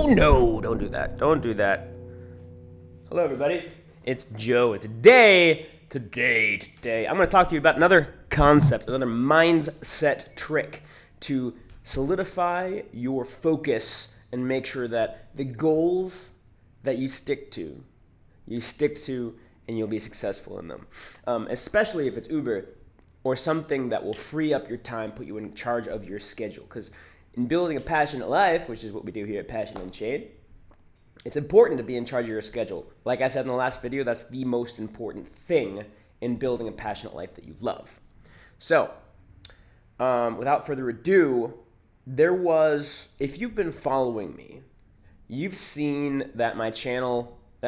Oh no, don't do that. Don't do that. Hello everybody. It's Joe. Today, I'm going to talk to you about another concept, another mindset trick to solidify your focus and make sure that the goals that you stick to and you'll be successful in them. Especially if it's Uber or something that will free up your time, put you in charge of your schedule. Because in building a passionate life, which is what we do here at Passion Unchained, it's important to be in charge of your schedule. Like I said in the last video, that's the most important thing in building a passionate life that you love. So, without further ado, if you've been following me, you've seen that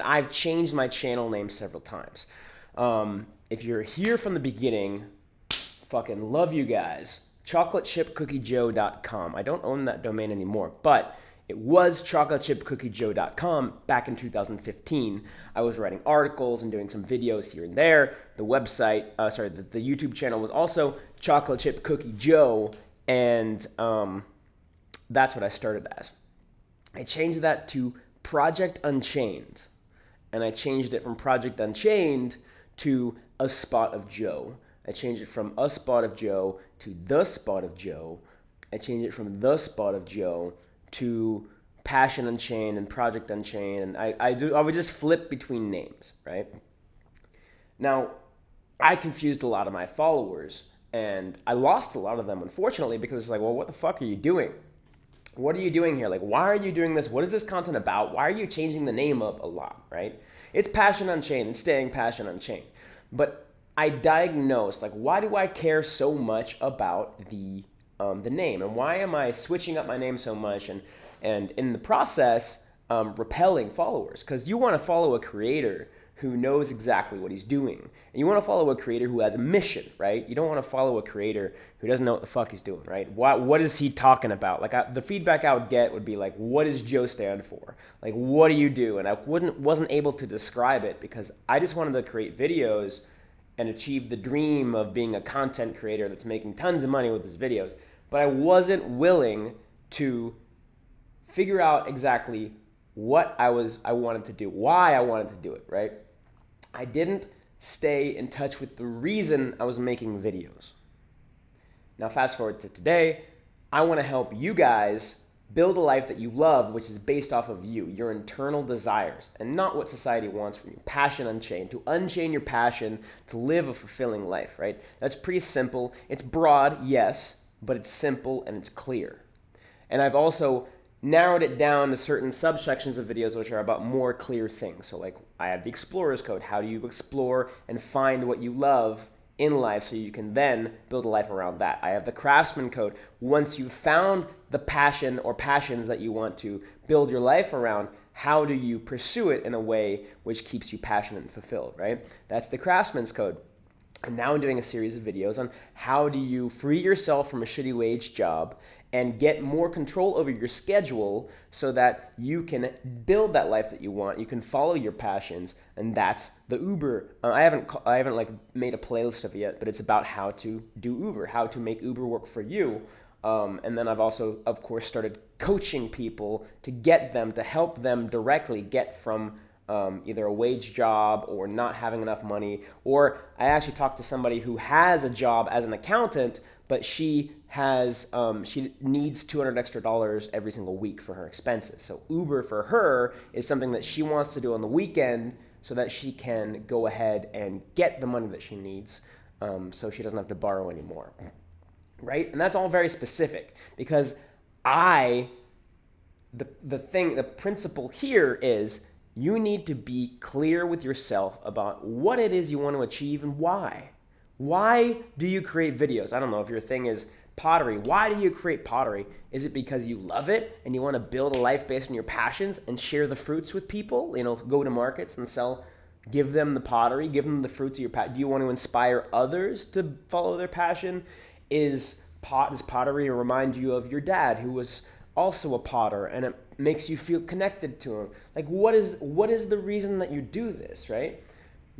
I've changed my channel name several times. If you're here from the beginning, fucking love you guys. chocolatechipcookiejoe.com. I don't own that domain anymore, but it was chocolatechipcookiejoe.com back in 2015. I was writing articles and doing some videos here and there. The website, the YouTube channel was also Chocolate Chip Cookie Joe, and that's what I started as. I changed that to Project Unchained, and I changed it from Project Unchained to A Spot of Joe. I changed it from A Spot of Joe to The Spot of Joe. I changed it from The Spot of Joe to Passion Unchained and Project Unchained. And I would just flip between names, right? Now, I confused a lot of my followers, and I lost a lot of them, unfortunately, because it's like, well, what the fuck are you doing? What are you doing here? Like, why are you doing this? What is this content about? Why are you changing the name up a lot, right? It's Passion Unchained and staying Passion Unchained. But I diagnosed, like, why do I care so much about the name? And why am I switching up my name so much and in the process, repelling followers? Because you want to follow a creator who knows exactly what he's doing. And you want to follow a creator who has a mission, right? You don't want to follow a creator who doesn't know what the fuck he's doing, right? What is he talking about? Like, the feedback I would get would be like, what does Joe stand for? Like, what do you do? And I wasn't able to describe it because I just wanted to create videos and achieve the dream of being a content creator that's making tons of money with his videos. But I wasn't willing to figure out exactly what I wanted to do, why I wanted to do it, right? I didn't stay in touch with the reason I was making videos. Now fast forward to today, I want to help you guys build a life that you love, which is based off of you, your internal desires, and not what society wants from you. Passion Unchained, to unchain your passion, to live a fulfilling life, right? That's pretty simple. It's broad, yes, but it's simple and it's clear. And I've also narrowed it down to certain subsections of videos which are about more clear things. So like I have the Explorer's Code. How do you explore and find what you love in life so you can then build a life around that? I have the Craftsman Code. Once you've found the passion or passions that you want to build your life around, how do you pursue it in a way which keeps you passionate and fulfilled, right? That's the Craftsman's Code. And now I'm doing a series of videos on how do you free yourself from a shitty wage job and get more control over your schedule so that you can build that life that you want. You can follow your passions, and that's the Uber. I haven't like made a playlist of it yet, but it's about how to do Uber, how to make Uber work for you. And then I've also, of course, started coaching people to help them directly get from either a wage job or not having enough money. Or I actually talked to somebody who has a job as an accountant, but she needs $200 extra every single week for her expenses. So Uber for her is something that she wants to do on the weekend so that she can go ahead and get the money that she needs, so she doesn't have to borrow anymore, right? And that's all very specific because the principle here is you need to be clear with yourself about what it is you want to achieve and why. Why do you create videos? I don't know if your thing is pottery. Why do you create pottery? Is it because you love it and you want to build a life based on your passions and share the fruits with people? You know, go to markets and give them the pottery, give them the fruits of your passion. Do you want to inspire others to follow their passion? Does pottery remind you of your dad who was also a potter and it makes you feel connected to him? Like, what is the reason that you do this, right?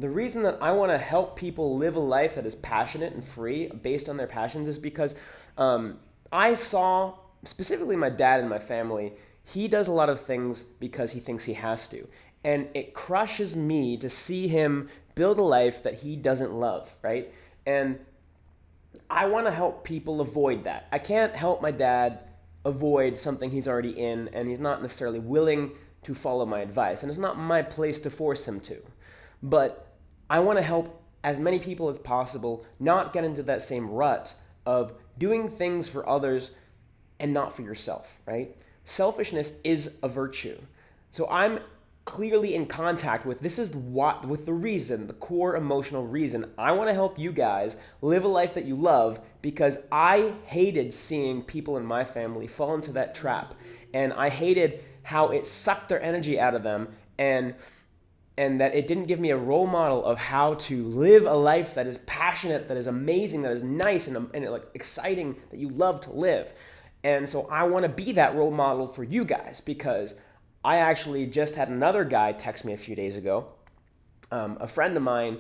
The reason that I want to help people live a life that is passionate and free based on their passions is because I saw, specifically my dad and my family, he does a lot of things because he thinks he has to. And it crushes me to see him build a life that he doesn't love, right? And I want to help people avoid that. I can't help my dad avoid something he's already in, and he's not necessarily willing to follow my advice. And it's not my place to force him to. But I want to help as many people as possible not get into that same rut of doing things for others and not for yourself, right? Selfishness is a virtue. So I'm clearly in contact with the core emotional reason I want to help you guys live a life that you love, because I hated seeing people in my family fall into that trap, and I hated how it sucked their energy out of them, and that it didn't give me a role model of how to live a life that is passionate, that is amazing, that is nice and like exciting, that you love to live. And so I want to be that role model for you guys, because I actually just had another guy text me a few days ago. A friend of mine,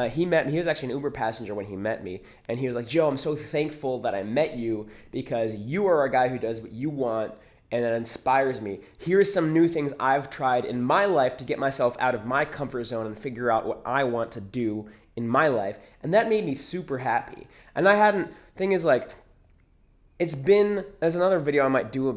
he was actually an Uber passenger when he met me, and he was like, Joe, I'm so thankful that I met you, because you are a guy who does what you want, and that inspires me. Here's some new things I've tried in my life to get myself out of my comfort zone and figure out what I want to do in my life. And that made me super happy. And thing is, like, there's another video I might do on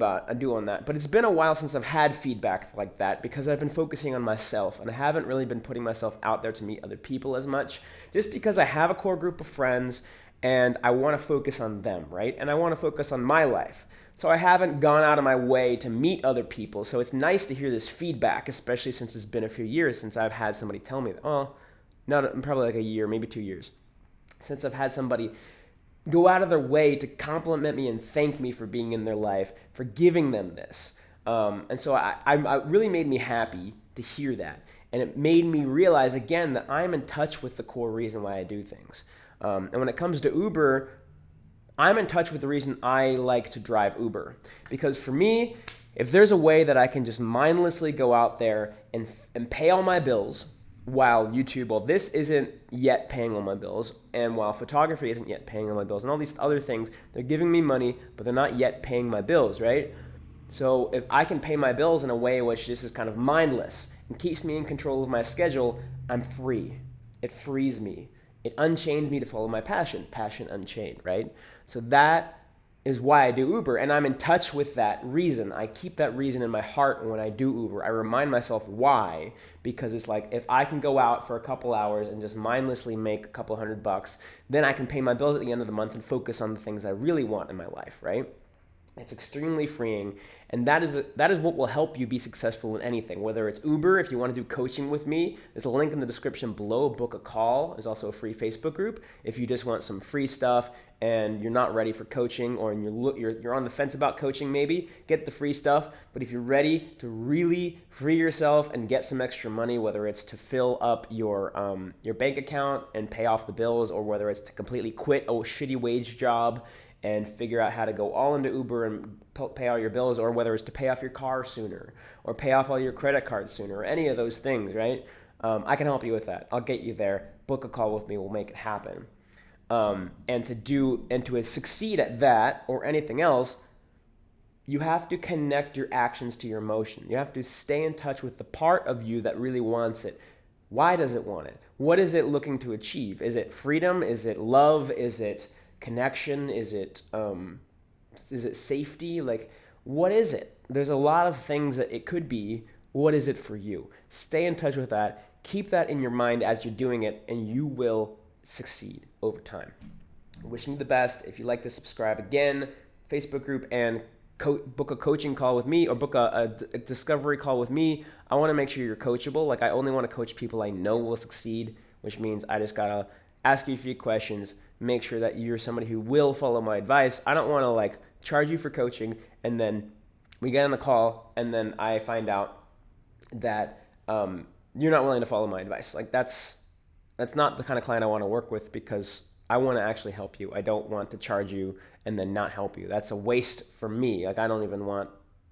that, but it's been a while since I've had feedback like that, because I've been focusing on myself, and I haven't really been putting myself out there to meet other people as much, just because I have a core group of friends and I want to focus on them, right? And I want to focus on my life. So I haven't gone out of my way to meet other people. So it's nice to hear this feedback, especially since it's been a few years since I've had somebody tell me that, probably like a year, maybe 2 years, since I've had somebody go out of their way to compliment me and thank me for being in their life, for giving them this. And so I really made me happy to hear that. And it made me realize again that I'm in touch with the core reason why I do things. And when it comes to Uber, I'm in touch with the reason I like to drive Uber. Because for me, if there's a way that I can just mindlessly go out there and pay all my bills, while this isn't yet paying all my bills, and while photography isn't yet paying all my bills, and all these other things, they're giving me money, but they're not yet paying my bills, right? So if I can pay my bills in a way which just is kind of mindless and keeps me in control of my schedule, I'm free. It frees me. It unchains me to follow my passion unchained, right? So that is why I do Uber, and I'm in touch with that reason. I keep that reason in my heart when I do Uber. I remind myself why, because it's like, if I can go out for a couple hours and just mindlessly make a couple $100, then I can pay my bills at the end of the month and focus on the things I really want in my life, right? It's extremely freeing, and that is what will help you be successful in anything, whether it's Uber. If you want to do coaching with me, there's a link in the description below. Book a call. There's also a free Facebook group. If you just want some free stuff and you're not ready for coaching, or you're on the fence about coaching, maybe get the free stuff. But if you're ready to really free yourself and get some extra money, whether it's to fill up your bank account and pay off the bills, or whether it's to completely quit a shitty wage job and figure out how to go all into Uber and pay all your bills, or whether it's to pay off your car sooner, or pay off all your credit cards sooner, or any of those things, right? I can help you with that. I'll get you there. Book a call with me. We'll make it happen. And to succeed at that or anything else, you have to connect your actions to your emotion. You have to stay in touch with the part of you that really wants it. Why does it want it? What is it looking to achieve? Is it freedom? Is it love? Is it connection? Is it safety? Like, what is it? There's a lot of things that it could be. What is it for you? Stay in touch with that. Keep that in your mind as you're doing it, and you will succeed over time. Wishing you the best. If you like this, subscribe again, Facebook group, and book a coaching call with me, or book a discovery call with me. I want to make sure you're coachable. Like, I only want to coach people I know will succeed, which means I just gotta ask you a few questions, make sure that you're somebody who will follow my advice. I don't want to charge you for coaching, and then we get on the call, and then I find out that you're not willing to follow my advice. That's not the kind of client I want to work with, because I want to actually help you. I don't want to charge you and then not help you. That's a waste for me. I don't even want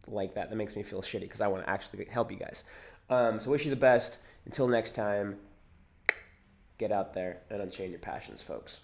that. That makes me feel shitty, because I want to actually help you guys. So wish you the best. Until next time, get out there and unchain your passions, folks.